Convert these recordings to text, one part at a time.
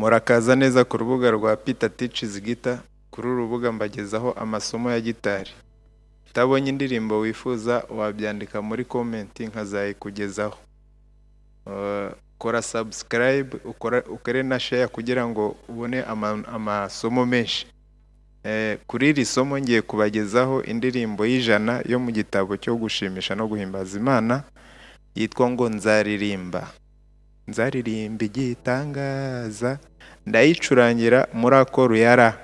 Murakaza neza ku rubuga rwa Peter Teaches Guitar. Kuri uru rubuga mbagezaho amasomo ya gitari. Utabonye indirimbo wifuza wabyandika muri comment nkazayikugezaho. Kora subscribe, ukore na share kugira ngo ubone amasomo menshi. Kuri iri somo ngiye kubagezaho indirimbo y'ijana yo mu gitabo cyo gushimisha no guhimbaza Imana yitwa ngo Nzaririmba. Nzaririmba igitangaza. Ndayicurangira muri akoru ya ra.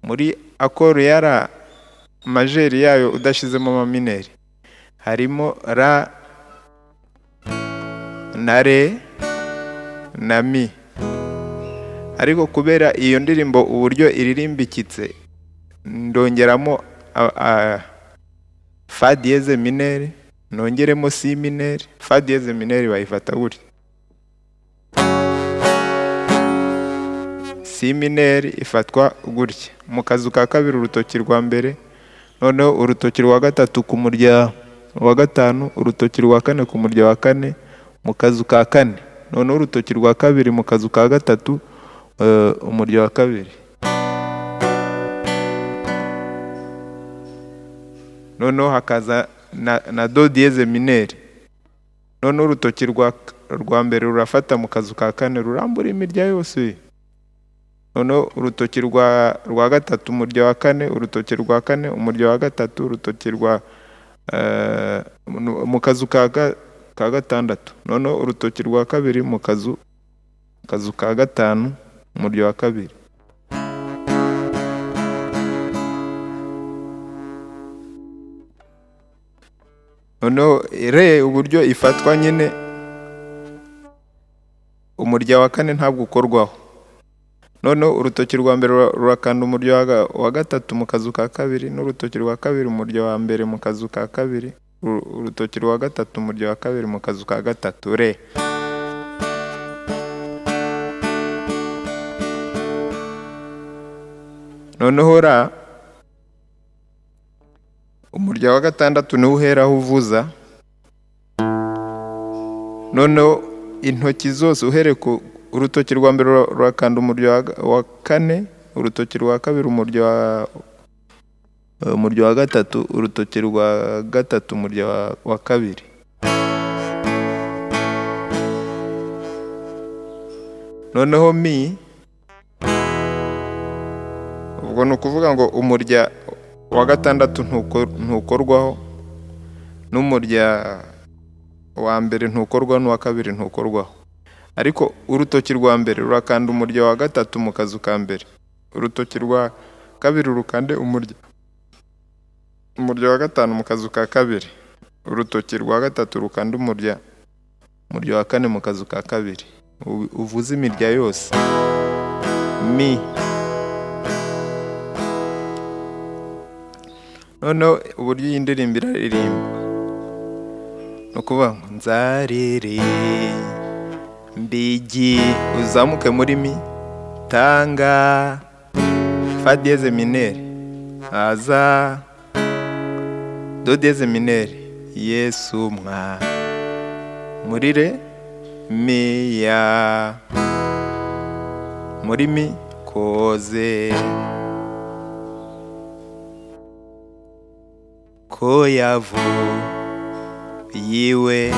Muri akoru ya ra majeri yayo udashizemo amamineri harimo ra na re na mi. Ariko kubera iyo ndirimbo uburyo iririmbikitse ndongeramo fa dieze mineri, nongeremo si mineri. Fa dieze mineri bayifata gutya, si mineri ifatwa gutya. Mu kazu ka kabiri urutoki rwa mbere, noneho urutoki rwa gatatu ku murya wa gatanu, urutoki rwa kane ku murya wa kane mu kazu ka kane, noneho urutoki rwa kabiri mu kazu ka gatatu umurya wa kabiri, noneho hakaza na do dieze mineri. Noneho urutoki rwa mbere rurafata mu kazu ka kane rurambura imirya yose. Noneho urutoki rwa gatatu umurya wa kane, urutoki rwa kane umurya wa gatatu, urutoki rwa mu kazu ka gatandatu, noneho urutoki rwa kabiri mu kazu ka gatanu umurya wa kabiri. Noneho re uburyo ifatwa nyine, umurya wa kane ntabwo ukorwaho. Noneho urutoki rwa mbere rurakanda umurya wa gatatu mu kazu ka kabiri, n'urutoki rwa kabiri umurya wa mbere mu kazu ka kabiri, urutoki rwa gatatu umurya wa kabiri mu kazu ka gatatu, re. Noneho ra umurya wa gatandatu niwo uheraho uvuza. Noneho intoki zose uhereye ku urutoki rwa mbere rurakanda umurya wa kane, urutoki rwa kabiri umurya wa gatatu, urutoki rwa gatatu umurya wa kabiri. Noneho mi, ubwo ni ukuvuga ngo umurya wa gatandatu ntukorwaho, n'umurya wa mbere ntukorwaho, n'uwa kabiri ntukorwaho. Ariko urutoki rwa mbere rurakanda umurya wa gatatu mu kazu ka mbere, urutoki rwa kabiri rukande umurya wa gatanu mu kazu ka kabiri, urutoki rwa gatatu rukanda umurya wa kane mu kazu ka kabiri. Uvuze imirya yose. Mi. Noneho uburyo iyi ndirimbo iraririmba ni ukuvuga ngo nzaririmba uzamuke muri mi, tanga fa dieze mineri, haza do dieze mineri, Yesu mwa, muri re mi ya, muri mi koze, ko yavu yiwe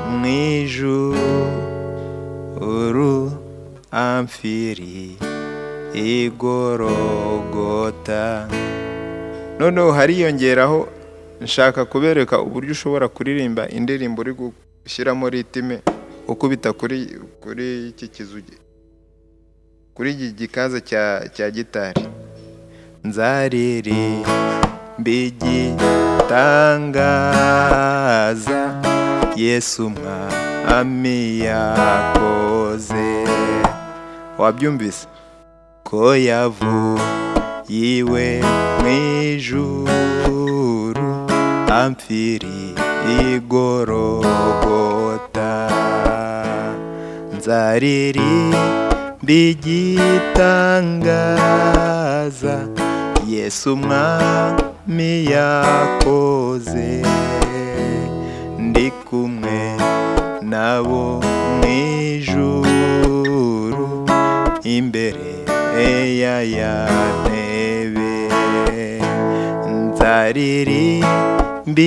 mwijuru amfiri igorogota. Noneho hariyongeraho, nshaka kubereka uburyo ushobora kuririmba indirimbo uri gushyiramo ritime ukubita kuri iki kizugi, kuri iki gikaza cya gitari. Nzaririmba igitangaza, Yesu mwami yakoze. Wabyumvise? Ko yavu yiwe mwijuru amfiri igorogota. Nzaririmba igitangaza, Yesu mwami yakoze. Ndi kumwe nabo mwijuru imbere ya ntebe, nzaririmba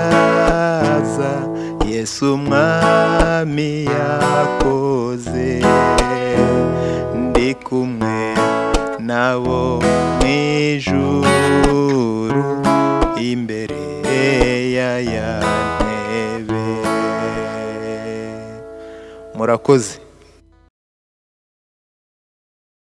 igitangaza Yesu umwami yakoze, ndi kumwe nabo mw'ijuru imbere ya ntebe. Murakoze.